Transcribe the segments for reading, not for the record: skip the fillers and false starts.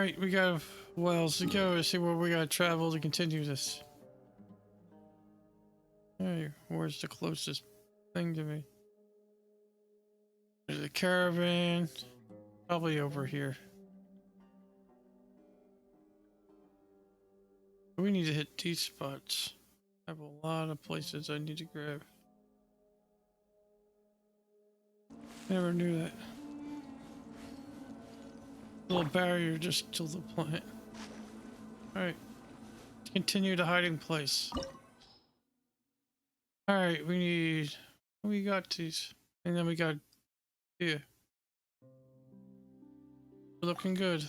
Alright, we got wells to go to see where we gotta travel to continue this. Hey, where's the closest thing to me? There's a caravan. Probably over here. We need to hit these spots. I have a lot of places I need to grab. Never knew that. Little barrier just to the plant. Alright. Continue the hiding place. Alright, we got these. And then we got here. Looking good.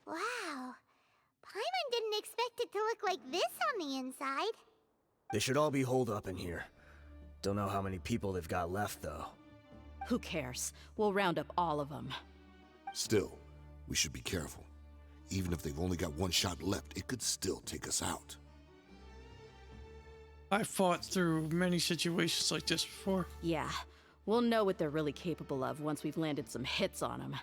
Wow. Paimon didn't expect it to look like this on the inside. They should all be holed up in here. Don't know how many people they've got left, though. Who cares? We'll round up all of them. Still, we should be careful. Even if they've only got one shot left, it could still take us out. I fought through many situations like this before. Yeah, we'll know what they're really capable of once we've landed some hits on them.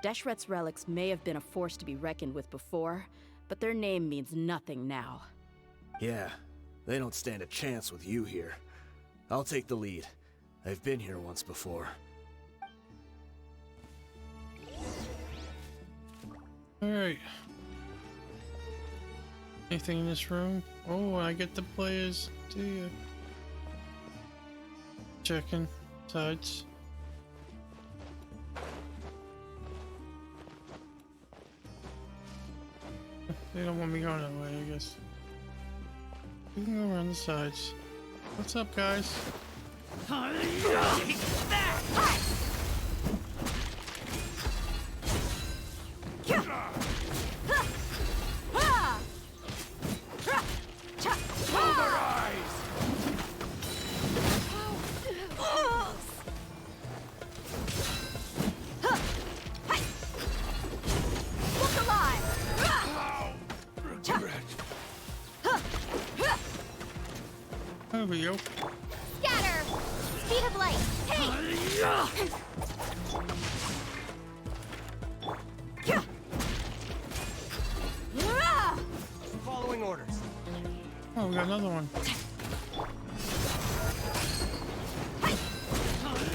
Deshret's relics may have been a force to be reckoned with before, but their name means nothing now. Yeah, they don't stand a chance with you here. I'll take the lead. I've been here once before. Alright. Anything in this room? Oh, I get to play as Deyha. Checking sides. They don't want me going that way, I guess. We can go around the sides. What's up, guys? There we go. Scatter! Speed of light! Hey! Following orders. Oh, we got another one.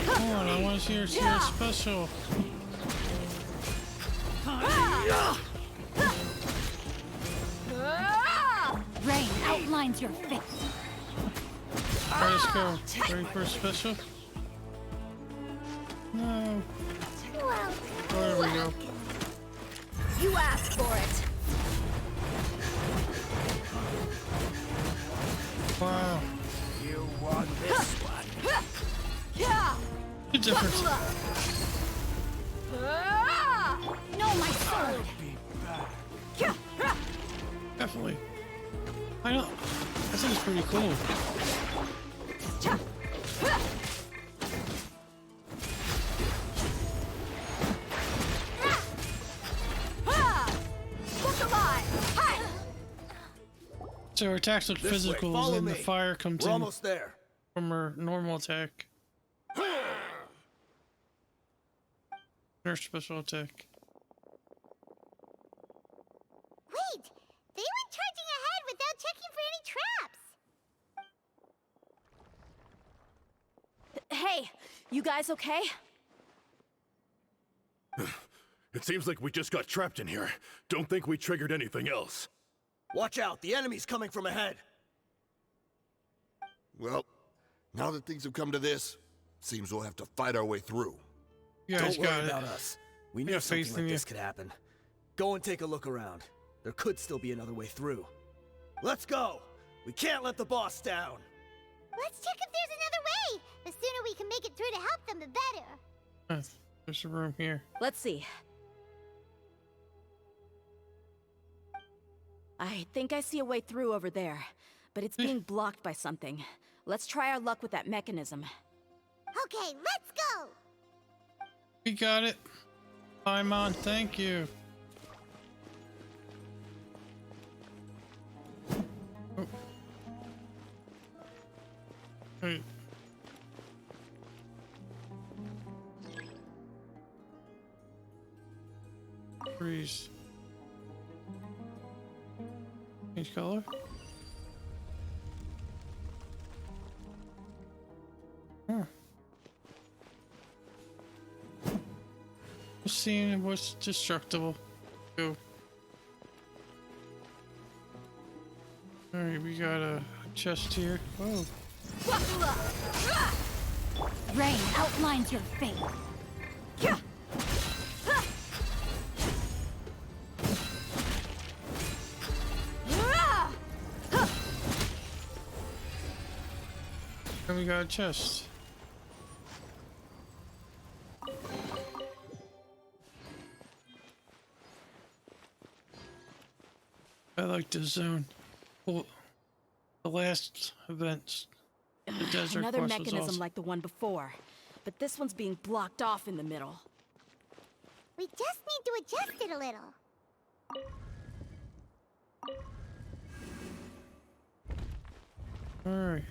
Come on, I want to see her special. Rain outlines your face. Alright, let's go. Ready for a special? No. Well, There we go. You asked for it. Wow. You want this one? Yeah. Good difference. No, my sword. Definitely. I know. I think it's pretty cool. So her attacks look This way, physical, follow and the me. fire comes We're in almost there. from her normal attack. Her special attack. wait! They went charging ahead without checking for any traps! Hey, you guys okay? It seems like we just got trapped in here. Don't think we triggered anything else. Watch out, the enemy's coming from ahead. Well, now that things have come to this, seems we'll have to fight our way through. You guys Don't worry got it. about us. We Yeah, knew something faith like in you. this could happen. Go and take a look around. There could still be another way through. Let's go! We can't let the boss down! Let's check if there's another way! The sooner we can make it through to help them, the better. There's a room here. Let's see. I think I see a way through over there, but it's being blocked by something. Let's try our luck with that mechanism. Okay, let's go! We got it. Paimon, thank you. Oh. Wait. Freeze. Change color. Huh. Seeing what's destructible. Go. Alright, we got a chest here. Oh. Rain outlines your fate. And we got a chest. I like this zone. Well, the last event, the desert Another quest was mechanism awesome. like the one before, but this one's being blocked off in the middle. We just need to adjust it a little. Alright.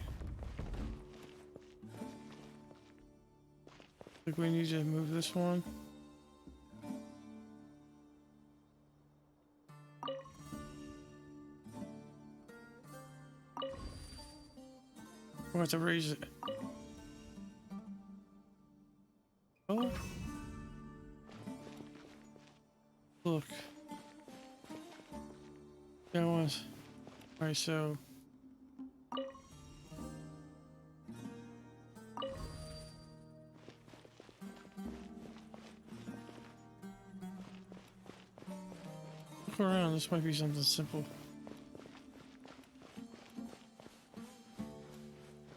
Think we need to move this one. We'll have to raise it. Oh. Look. That was. Alright, so. Look around, this might be something simple.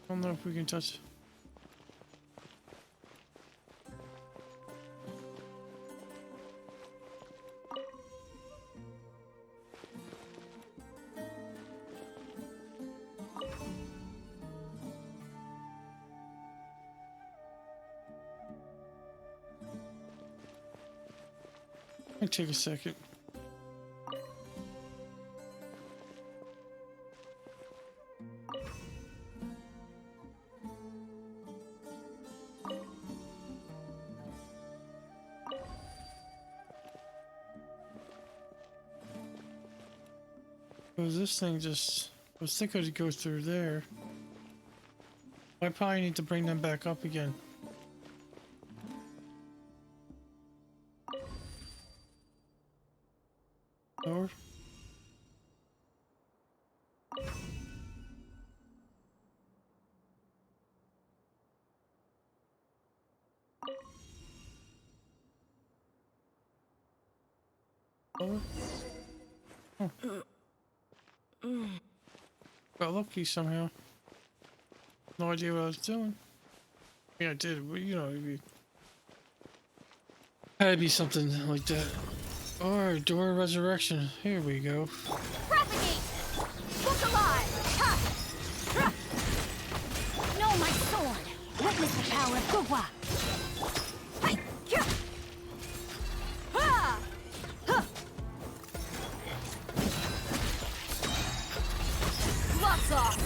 I don't know if we can touch. Might take a second. Because this thing just, I was thinking it would go through there. I probably need to bring them back up again. Or oh. Got lucky somehow. No idea what I was doing. Yeah, I did, but you know, it had to be something like that. Alright, Door of Resurrection. Here we go. Propagate! Look alive! Ha! Ha! Know my sword! Witness the power of Gugwa! Hai! Kya! Ha! Ha! Lots off!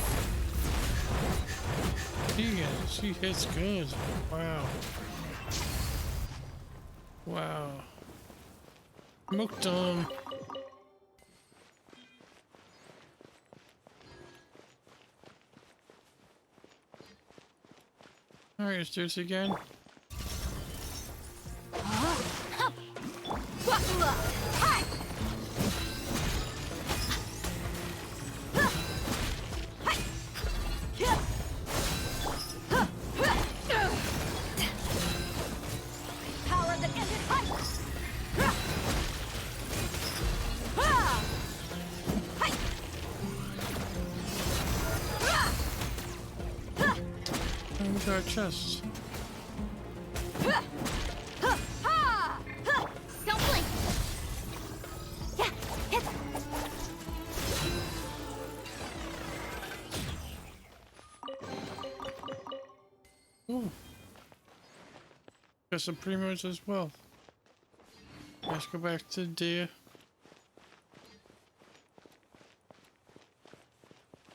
She hits good. Wow. Wow. Smoked them. Alright, let's do this again. Buckle up! Hai! Hai! Kya! Power that ended height! And we got a chest. Don't blink. Yeah, hit. Ooh. Got some premiums as well. Let's go back to Deyha.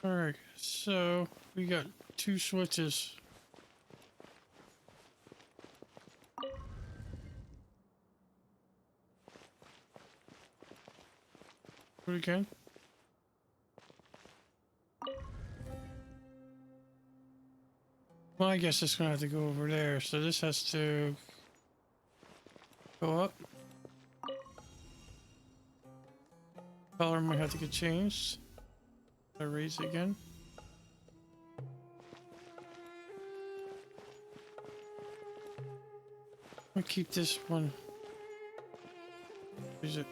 Alright, so we got 2 switches. Do it again. Well, I guess it's gonna have to go over there, so this has to go up. Color might have to get changed. Erase it again. I'll keep this one. Is it?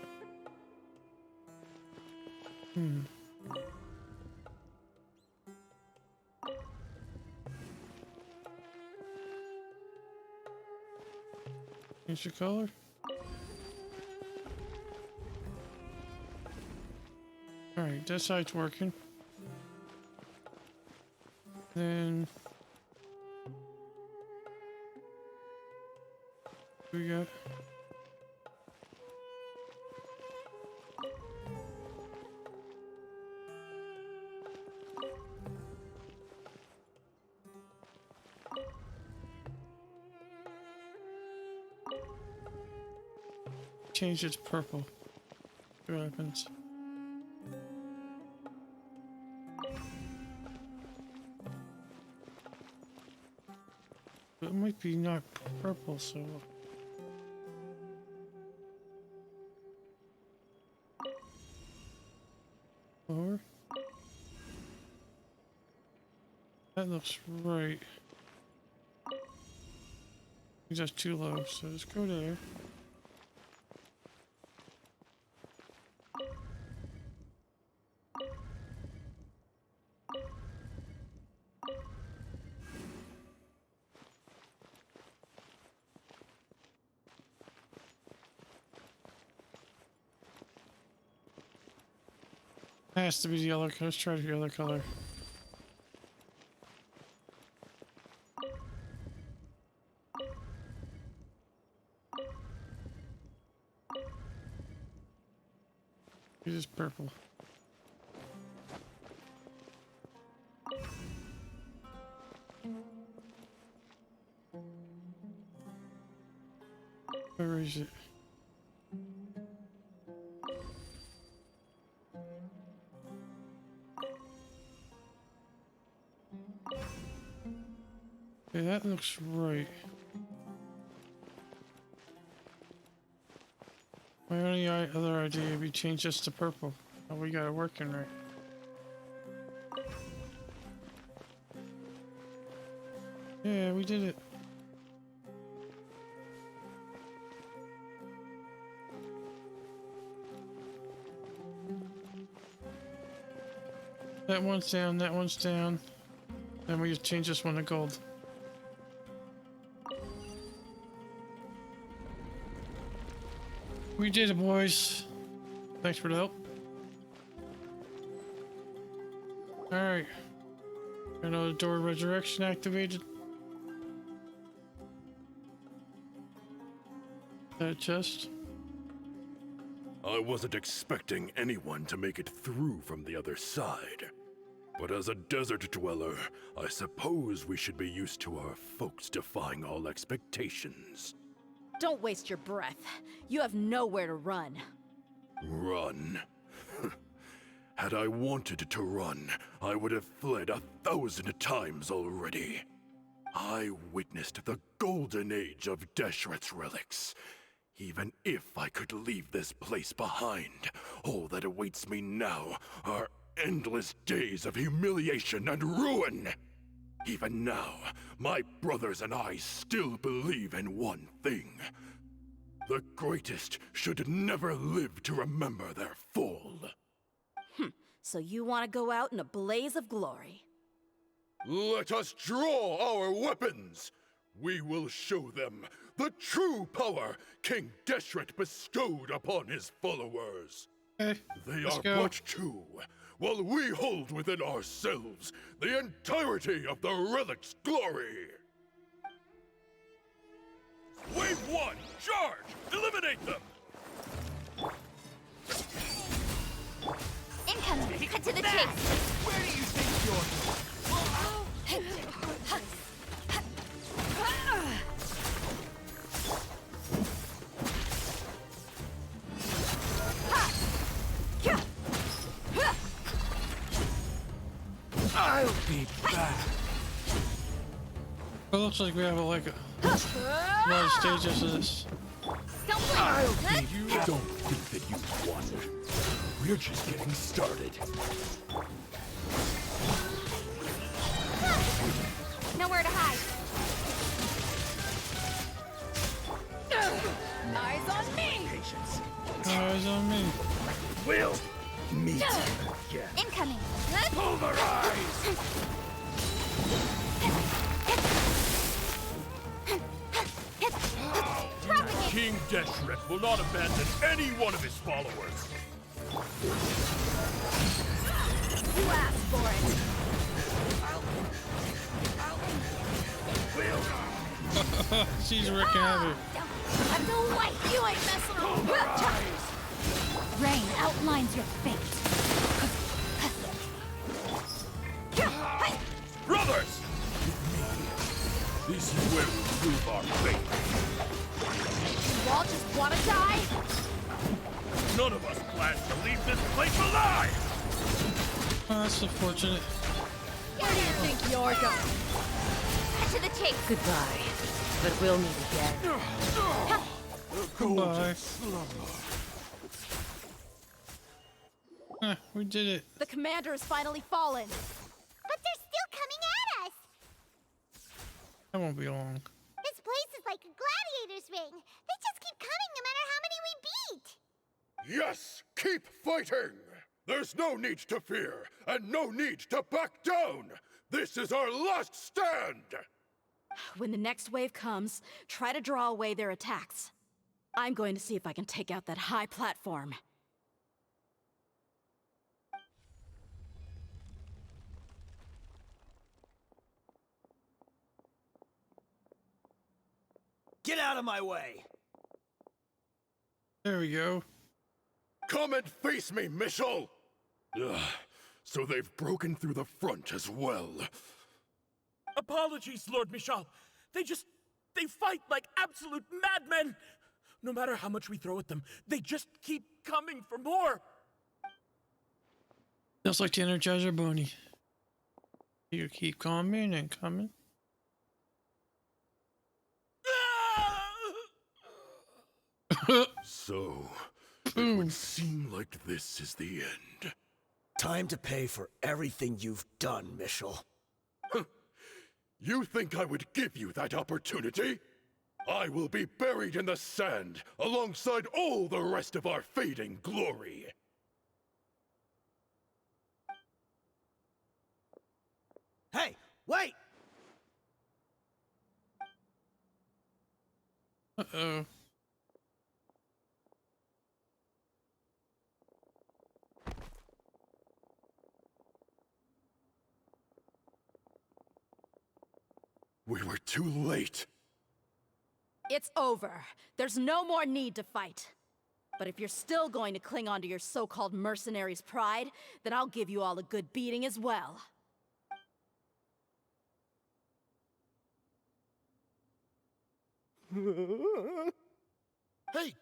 Change the color. Alright, that side's working. Then we got change it to purple. See what happens. It might be not purple, so lower. That looks right. I think that's too low, so let's go there. Has to be the other. Let's try the other color. It is purple. Where is it? Okay, that looks right. My only other idea would be change this to purple. Oh, we got it working right. Yeah, we did it. That one's down, that one's down. Then we just change this one to gold. We did it, boys. Thanks for the help. Alright. Another door resurrection activated. That chest. I wasn't expecting anyone to make it through from the other side. But as a desert dweller, I suppose we should be used to our folks defying all expectations. Don't waste your breath. You have nowhere to run. Run? Had I wanted to run, I would have fled 1,000 times already. I witnessed the golden age of Deshret's relics. Even if I could leave this place behind, all that awaits me now are endless days of humiliation and ruin. Even now, my brothers and I still believe in one thing. The greatest should never live to remember their fall. So you want to go out in a blaze of glory? Let us draw our weapons! We will show them the true power King Deshret bestowed upon his followers. Okay, They let's are go. but 2, while we hold within ourselves the entirety of the relic's glory. Wave 1, charge! Eliminate them! Cut to the chase. Where do you think you're going? I'll be back. It looks like we have like a lot of stages of this. I'll be you don't think that you've won. We're just getting started. Nowhere to hide. Eyes on me. Patience. Eyes on me. We'll meet again. Incoming. Pulverize! Propagate. King Deshret will not abandon any one of his followers. You asked for it. She's wrecking havoc. I'm no wife. You ain't messing around. Rain outlines your fate. Brothers! This is where we prove our fate. You all just want to die? None of us plans to leave this place alive! Oh, that's unfortunate. Where do you think you're going? Cut to the chase. Goodbye. But we'll meet again. Goodbye. We did it. The commander has finally fallen. But they're still coming at us! That won't be long. This place is like a gladiator's ring. They just keep coming no matter how many we beat! Yes, keep fighting! There's no need to fear, and no need to back down! This is our last stand! When the next wave comes, try to draw away their attacks. I'm going to see if I can take out that high platform. Get out of my way! There we go. Come and face me, Michel! Ugh, so they've broken through the front as well. Apologies, Lord Michal. They fight like absolute madmen. No matter how much we throw at them, they just keep coming for more. Just like the Energizer Bunny. You keep coming and coming. So, it would seem like this is the end. Time to pay for everything you've done, Michel. You think I would give you that opportunity? I will be buried in the sand alongside all the rest of our fading glory. Hey, wait! Uh-oh. We were too late. It's over. There's no more need to fight. But if you're still going to cling on to your so-called mercenary's pride, then I'll give you all a good beating as well. Hey,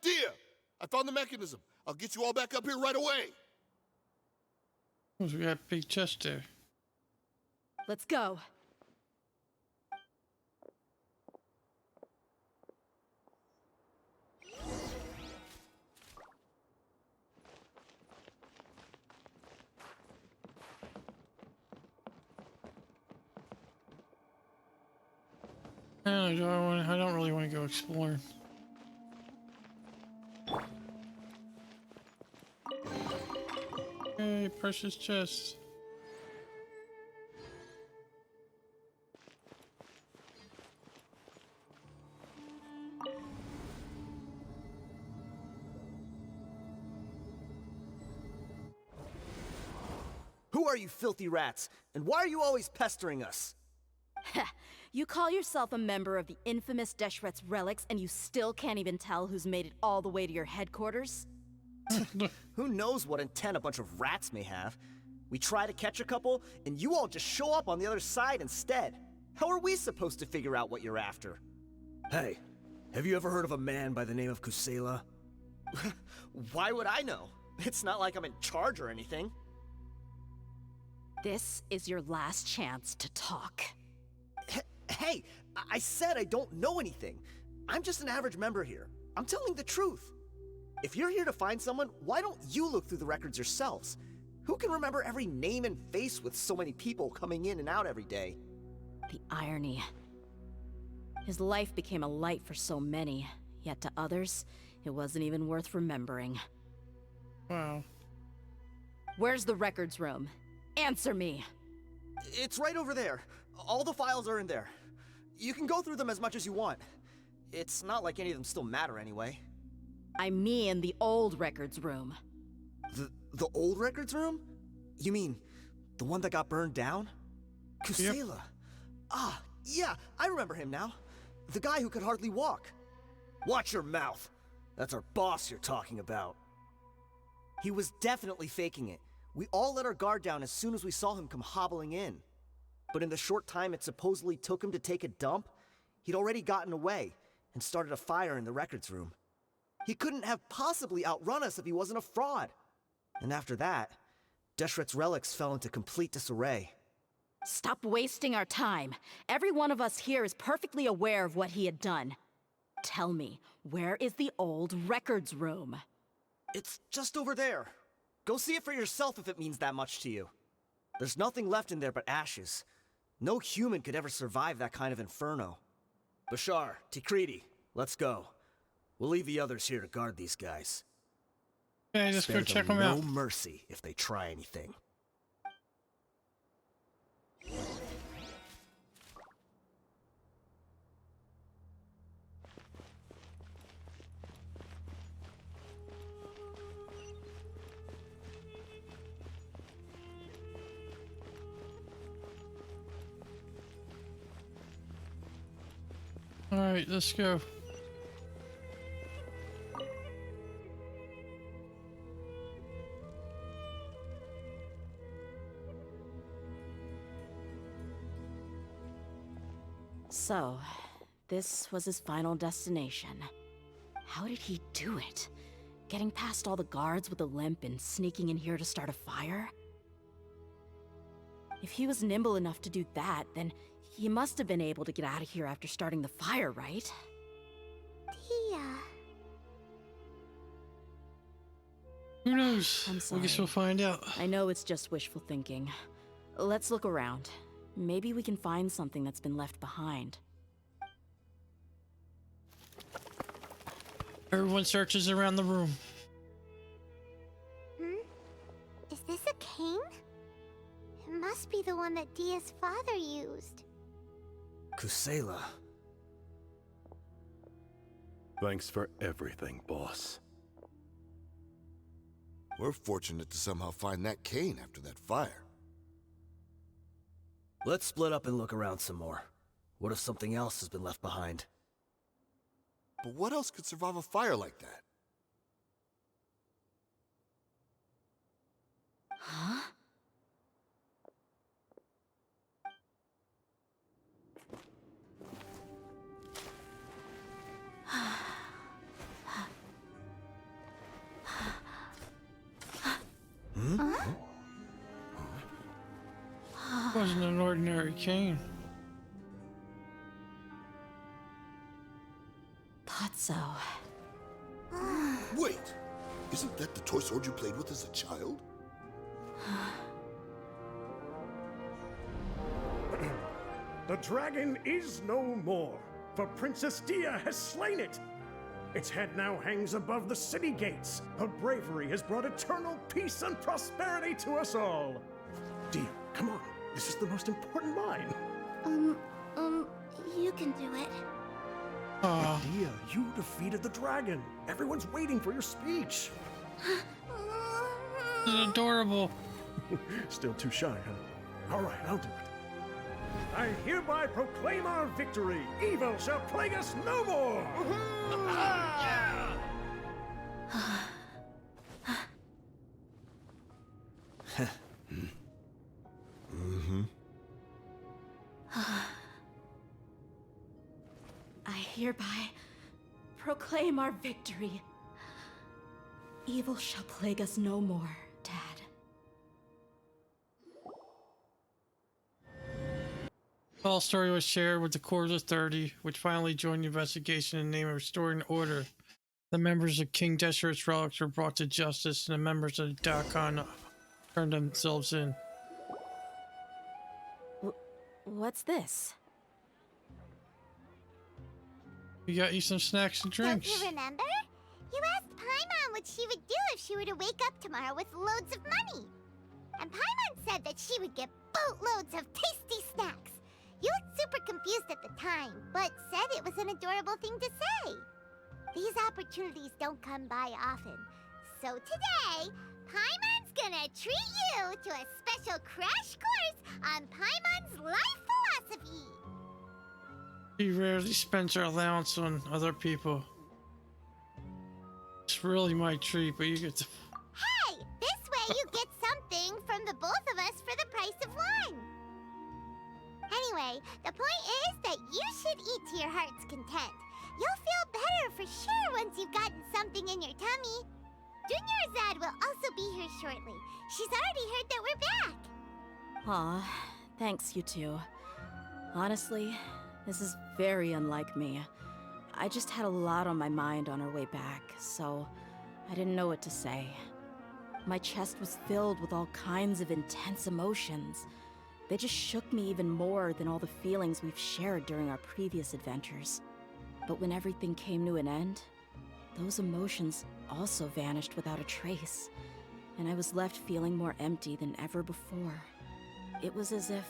Dehya! I found the mechanism. I'll get you all back up here right away. We got a big chest there. Let's go. I don't really want to go exploring. Hey, precious chest. Who are you filthy rats? And why are you always pestering us? You call yourself a member of the infamous Deshret's relics, and you still can't even tell who's made it all the way to your headquarters? Who knows what intent a bunch of rats may have? We try to catch a couple, and you all just show up on the other side instead. How are we supposed to figure out what you're after? Hey, have you ever heard of a man by the name of Kusela? Why would I know? It's not like I'm in charge or anything. This is your last chance to talk. Hey, I said I don't know anything. I'm just an average member here. I'm telling the truth. If you're here to find someone, why don't you look through the records yourselves? Who can remember every name and face with so many people coming in and out every day? The irony. His life became a light for so many, yet to others, it wasn't even worth remembering. Wow. Where's the records room? Answer me! It's right over there. All the files are in there. You can go through them as much as you want. It's not like any of them still matter anyway. I mean the old records room. The old records room? You mean the one that got burned down? Kusela. Ah, yeah, I remember him now. The guy who could hardly walk. Watch your mouth. That's our boss you're talking about. He was definitely faking it. We all let our guard down as soon as we saw him come hobbling in. But in the short time it supposedly took him to take a dump, he'd already gotten away and started a fire in the records room. He couldn't have possibly outrun us if he wasn't a fraud. And after that, Deshret's relics fell into complete disarray. Stop wasting our time. Every one of us here is perfectly aware of what he had done. Tell me, where is the old records room? It's just over there. Go see it for yourself if it means that much to you. There's nothing left in there but ashes. No human could ever survive that kind of inferno. Bashar, Tikriti, let's go. We'll leave the others here to guard these guys. Okay, just go check them out. No mercy if they try anything. Alright, let's go. So, this was his final destination. How did he do it? Getting past all the guards with a limp and sneaking in here to start a fire? If he was nimble enough to do that, then he must have been able to get out of here after starting the fire, right? Dehya. Who knows? I'm I sorry. guess we'll find out. I know it's just wishful thinking. Let's look around. Maybe we can find something that's been left behind. Everyone searches around the room. Is this a cane? It must be the one that Dehya's father used. Kusela. Thanks for everything, boss. We're fortunate to somehow find that cane after that fire. Let's split up and look around some more. What if something else has been left behind? But what else could survive a fire like that? Huh? It wasn't an ordinary cane. Thought so. Wait! Isn't that the toy sword you played with as a child? The dragon is no more, for Princess Dehya has slain it. Its head now hangs above the city gates. Her bravery has brought eternal peace and prosperity to us all. Dehya, come on. This is the most important line. You can do it. Aw, Dehya, you defeated the dragon. Everyone's waiting for your speech. this is adorable. Still too shy, huh? All right, I'll do it. I hereby proclaim our victory. Evil shall plague us no more. I hereby proclaim our victory. Evil shall plague us no more, Dad. Paul's story was shared with the Court of 30, which finally joined the investigation in the name of restoring order. The members of King Desheret's relics were brought to justice, and the members of the Daikon turned themselves in. What's this? We got you some snacks and drinks. Don't you remember? You asked Paimon what she would do if she were to wake up tomorrow with loads of money. And Paimon said that she would get boatloads of tasty snacks. You looked super confused at the time, but said it was an adorable thing to say. These opportunities don't come by often. So today, Paimon's gonna treat you to a special crash course on Paimon's life philosophy. She rarely spends her allowance on other people. It's really my treat, but you get to... Hey, this way you get something from the both of us for the price of one. Anyway, the point is that you should eat to your heart's content. You'll feel better for sure once you've gotten something in your tummy. Junior Azad will also be here shortly. She's already heard that we're back. Aw, thanks you two. Honestly, this is very unlike me. I just had a lot on my mind on our way back, so I didn't know what to say. My chest was filled with all kinds of intense emotions. They just shook me even more than all the feelings we've shared during our previous adventures. But when everything came to an end, those emotions also vanished without a trace, and I was left feeling more empty than ever before. It was as if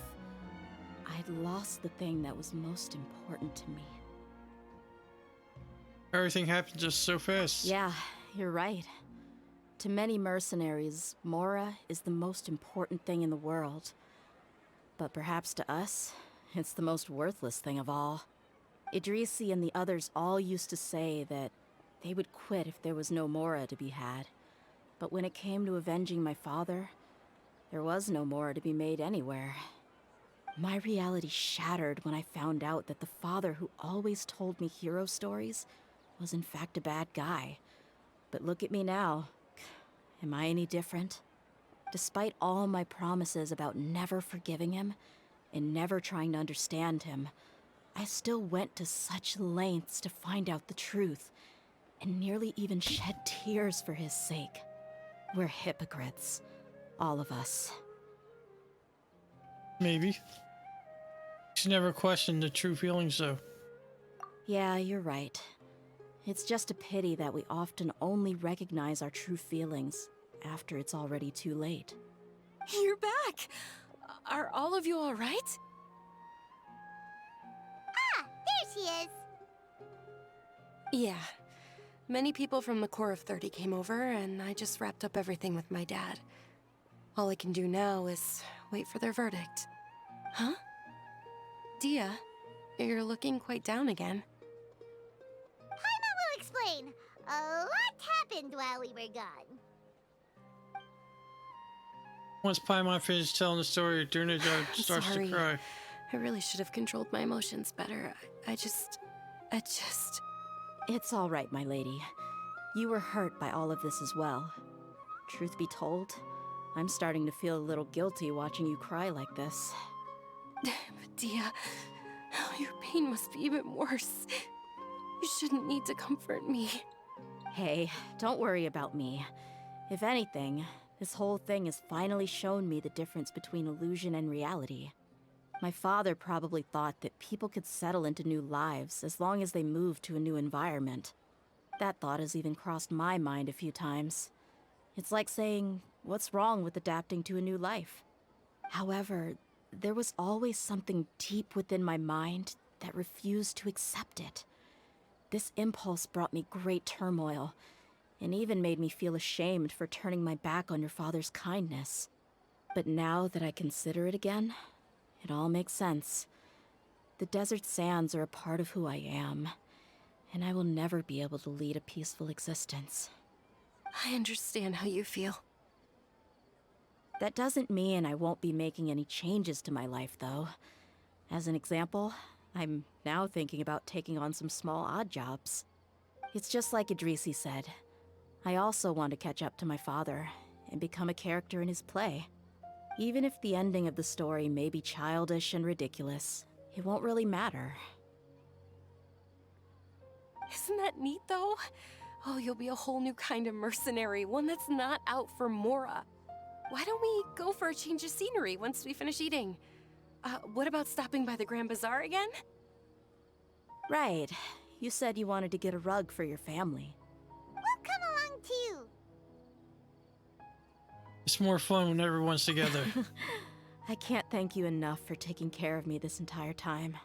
I'd lost the thing that was most important to me. Everything happened just so fast. Yeah, you're right. To many mercenaries, Mora is the most important thing in the world. But perhaps to us, it's the most worthless thing of all. Idrisi and the others all used to say that they would quit if there was no Mora to be had. But when it came to avenging my father, there was no Mora to be made anywhere. My reality shattered when I found out that the father who always told me hero stories was in fact a bad guy. But look at me now. Am I any different? Despite all my promises about never forgiving him and never trying to understand him, I still went to such lengths to find out the truth, and nearly even shed tears for his sake. We're hypocrites, all of us. Maybe. She never questioned the true feelings, though. Yeah, you're right. It's just a pity that we often only recognize our true feelings after it's already too late. You're back! Are all of you all right? Ah, there she is. Yeah. Many people from the Corps of 30 came over, and I just wrapped up everything with my dad. All I can do now is wait for their verdict. Huh? Dehya, you're looking quite down again. Paimon will explain. A lot happened while we were gone. Once Paimon finished telling the story, Duna starts Sorry. to cry. I really should have controlled my emotions better. I just... It's all right, my lady. You were hurt by all of this as well. Truth be told, I'm starting to feel a little guilty watching you cry like this. But Dehya, your pain must be even worse. You shouldn't need to comfort me. Hey, don't worry about me. If anything, this whole thing has finally shown me the difference between illusion and reality. My father probably thought that people could settle into new lives as long as they moved to a new environment. That thought has even crossed my mind a few times. It's like saying, what's wrong with adapting to a new life? However, there was always something deep within my mind that refused to accept it. This impulse brought me great turmoil, and even made me feel ashamed for turning my back on your father's kindness. But now that I consider it again, it all makes sense. The desert sands are a part of who I am, and I will never be able to lead a peaceful existence. I understand how you feel. That doesn't mean I won't be making any changes to my life, though. As an example, I'm now thinking about taking on some small odd jobs. It's just like Idrisi said. I also want to catch up to my father and become a character in his play. Even if the ending of the story may be childish and ridiculous, it won't really matter. Isn't that neat, though? Oh, you'll be a whole new kind of mercenary, one that's not out for Mora. Why don't we go for a change of scenery once we finish eating? What about stopping by the Grand Bazaar again? Right. You said you wanted to get a rug for your family. We'll come along too. It's more fun when everyone's together. I can't thank you enough for taking care of me this entire time.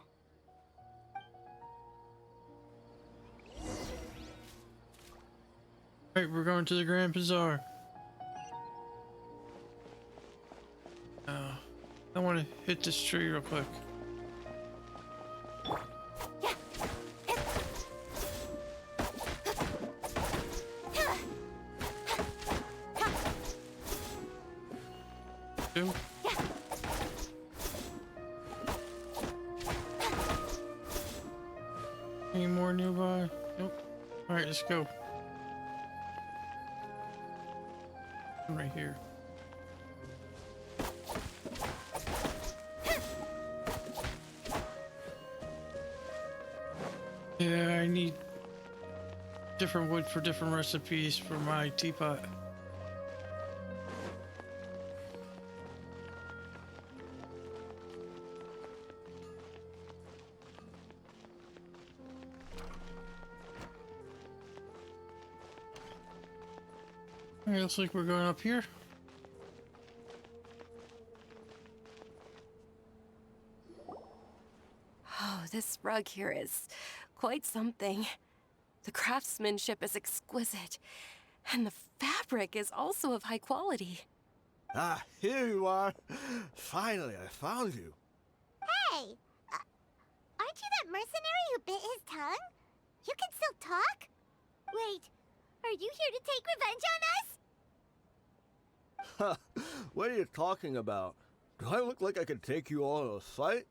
Alright, we're going to the Grand Bazaar. I want to hit this tree real quick. Two. Any more nearby? Nope. Alright, let's go. Right here. Yeah, I need different wood for different recipes for my teapot. Alright, looks like we're going up here. Oh, this rug here is quite something. The craftsmanship is exquisite, and the fabric is also of high quality. Ah, here you are. Finally, I found you. Hey, aren't you that mercenary who bit his tongue? You can still talk? Wait, are you here to take revenge on us? What are you talking about? Do I look like I could take you all in a fight?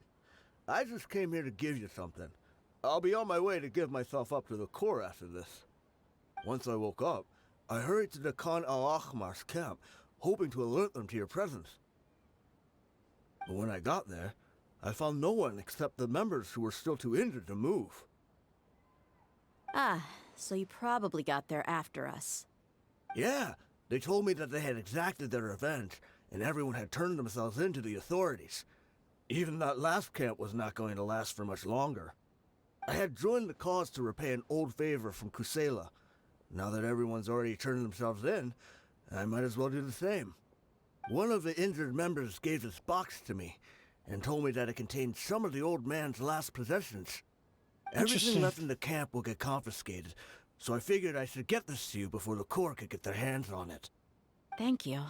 I just came here to give you something. I'll be on my way to give myself up to the Corps after this. Once I woke up, I hurried to the Khan al-Ahmar's camp, hoping to alert them to your presence. But when I got there, I found no one except the members who were still too injured to move. Ah, so you probably got there after us. Yeah, they told me that they had exacted their revenge, and everyone had turned themselves in to the authorities. Even that last camp was not going to last for much longer. I had joined the cause to repay an old favor from Kusela. Now that everyone's already turned themselves in, I might as well do the same. One of the injured members gave this box to me, and told me that it contained some of the old man's last possessions. Everything left in the camp will get confiscated, so I figured I should get this to you before the Corps could get their hands on it. Thank you.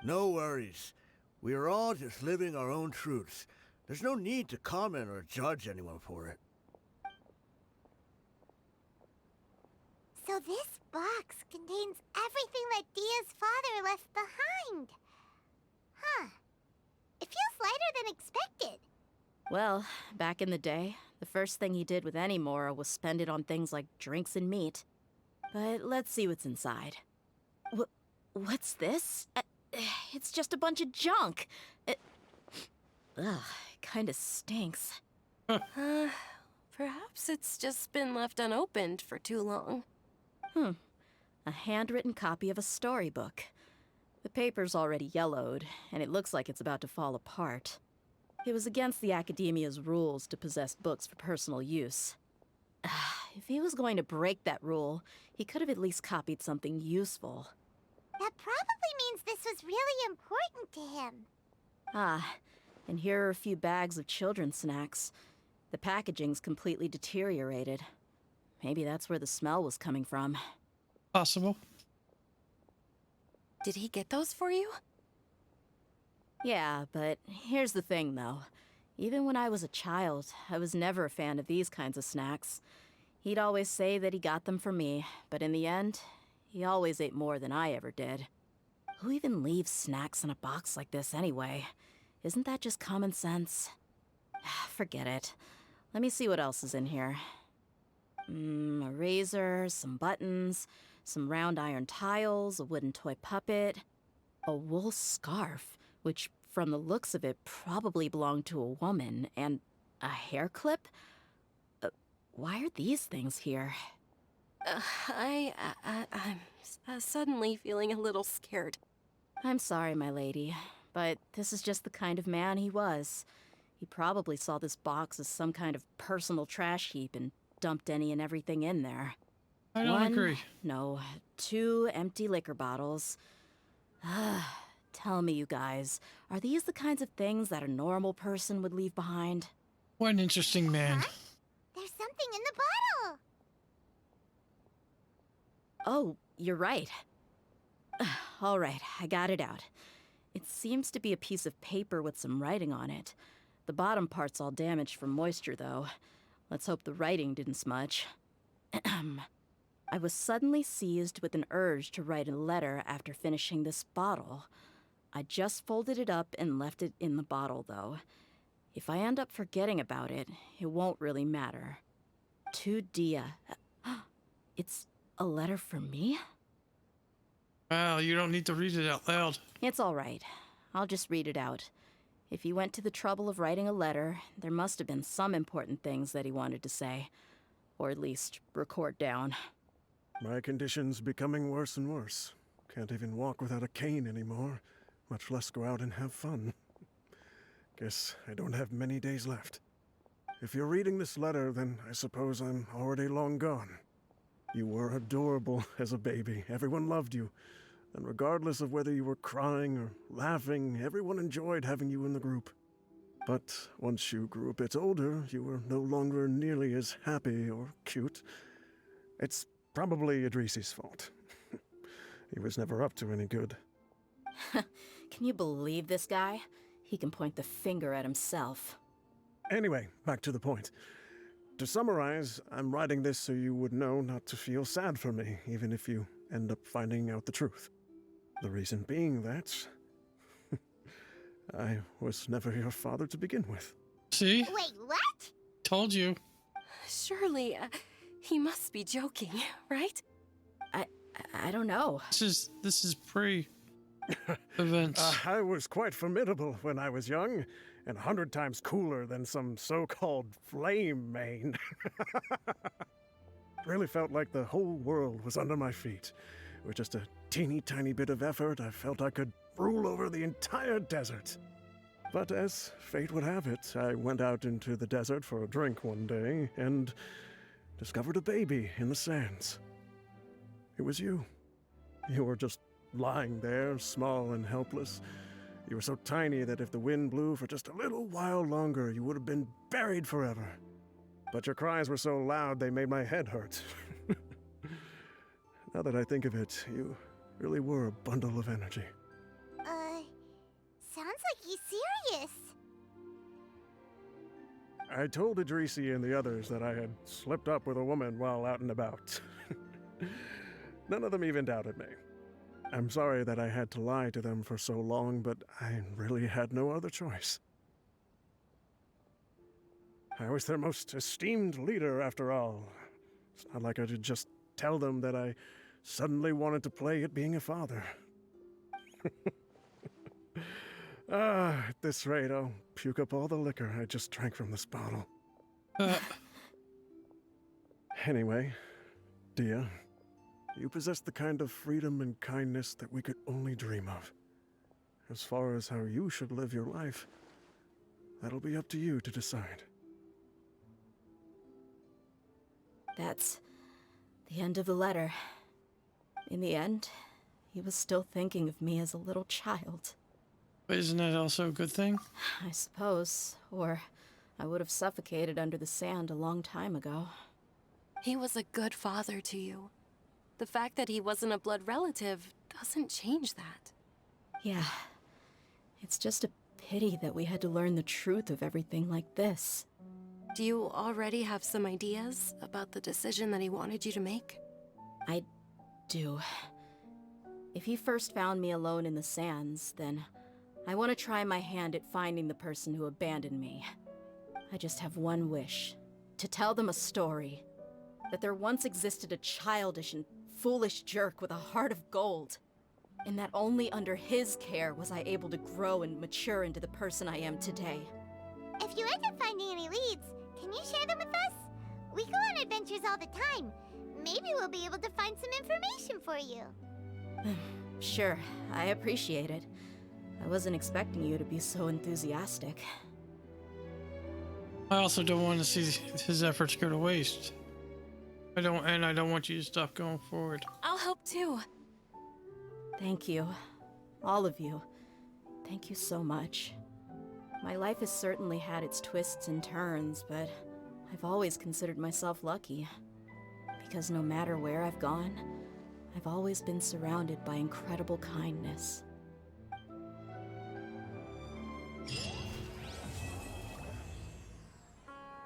No worries. We are all just living our own truths. There's no need to comment or judge anyone for it. So this box contains everything that Dia's father left behind. Huh. It feels lighter than expected. Well, back in the day, the first thing he did with any Mora was spend it on things like drinks and meat. But let's see what's inside. What's this? It's just a bunch of junk. Ugh, it kinda stinks. Perhaps it's just been left unopened for too long. A handwritten copy of a storybook. The paper's already yellowed, and it looks like it's about to fall apart. It was against the Academia's rules to possess books for personal use. If he was going to break that rule, he could have at least copied something useful. That probably means this was really important to him. Ah, and here are a few bags of children's snacks. The packaging's completely deteriorated. Maybe that's where the smell was coming from. Possible. Did he get those for you? Yeah, but here's the thing, though. Even when I was a child, I was never a fan of these kinds of snacks. He'd always say that he got them for me, but in the end, he always ate more than I ever did. Who even leaves snacks in a box like this anyway? Isn't that just common sense? Forget it. Let me see what else is in here. A razor, some buttons, some round iron tiles, a wooden toy puppet, a wool scarf, which from the looks of it probably belonged to a woman, and a hair clip? Why are these things here? I'm suddenly feeling a little scared. I'm sorry, my lady, but this is just the kind of man he was. He probably saw this box as some kind of personal trash heap and dumped any and everything in there. I don't agree. No, 2 empty liquor bottles. Tell me, you guys, are these the kinds of things that a normal person would leave behind? What an interesting man. Huh? There's something in the bottle. Oh, you're right. All right, I got it out. It seems to be a piece of paper with some writing on it. The bottom part's all damaged from moisture, though. Let's hope the writing didn't smudge. I was suddenly seized with an urge to write a letter after finishing this bottle. I just folded it up and left it in the bottle, though. If I end up forgetting about it, it won't really matter. To Dehya. It's a letter for me? Wow, you don't need to read it out loud. It's all right. I'll just read it out. If he went to the trouble of writing a letter, there must have been some important things that he wanted to say. Or at least record down. My condition's becoming worse and worse. Can't even walk without a cane anymore, much less go out and have fun. Guess I don't have many days left. If you're reading this letter, then I suppose I'm already long gone. You were adorable as a baby. Everyone loved you. And regardless of whether you were crying or laughing, everyone enjoyed having you in the group. But once you grew a bit older, you were no longer nearly as happy or cute. It's probably Idrisi's fault. He was never up to any good. Can you believe this guy? He can point the finger at himself. Anyway, back to the point. To summarize, I'm writing this so you would know not to feel sad for me, even if you end up finding out the truth. The reason being that I was never your father to begin with. See? Wait, what? Told you. Surely, he must be joking, right? I don't know. This is pre events. I was quite formidable when I was young, and 100 times cooler than some so-called flame main. Really felt like the whole world was under my feet. With just a teeny tiny bit of effort, I felt I could rule over the entire desert. But as fate would have it, I went out into the desert for a drink one day and discovered a baby in the sands. It was you. You were just lying there, small and helpless. You were so tiny that if the wind blew for just a little while longer, you would have been buried forever. But your cries were so loud they made my head hurt. Now that I think of it, you really were a bundle of energy. Sounds like he's serious. I told Idrisi and the others that I had slipped up with a woman while out and about. None of them even doubted me. I'm sorry that I had to lie to them for so long, but I really had no other choice. I was their most esteemed leader, after all. It's not like I could just tell them that I suddenly wanted to play at being a father. At this rate, I'll puke up all the liquor I just drank from this bottle. Anyway, Dehya, you possess the kind of freedom and kindness that we could only dream of. As far as how you should live your life, that'll be up to you to decide. That's the end of the letter. In the end, he was still thinking of me as a little child. But isn't that also a good thing? I suppose. Or I would have suffocated under the sand a long time ago. He was a good father to you. The fact that he wasn't a blood relative doesn't change that. Yeah. It's just a pity that we had to learn the truth of everything like this. Do you already have some ideas about the decision that he wanted you to make? I do. If he first found me alone in the sands, then I want to try my hand at finding the person who abandoned me. I just have one wish. To tell them a story. That there once existed a childish and foolish jerk with a heart of gold. And that only under his care was I able to grow and mature into the person I am today. If you end up finding any leads, can you share them with us? We go on adventures all the time. Maybe we'll be able to find some information for you. Sure, I appreciate it. I wasn't expecting you to be so enthusiastic. I also don't want to see his efforts go to waste. I don't want you to stop going forward. I'll help too. Thank you. All of you. Thank you so much. My life has certainly had its twists and turns, but I've always considered myself lucky. Because no matter where I've gone, I've always been surrounded by incredible kindness.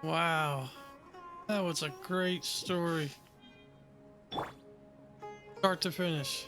Wow. That was a great story. Start to finish.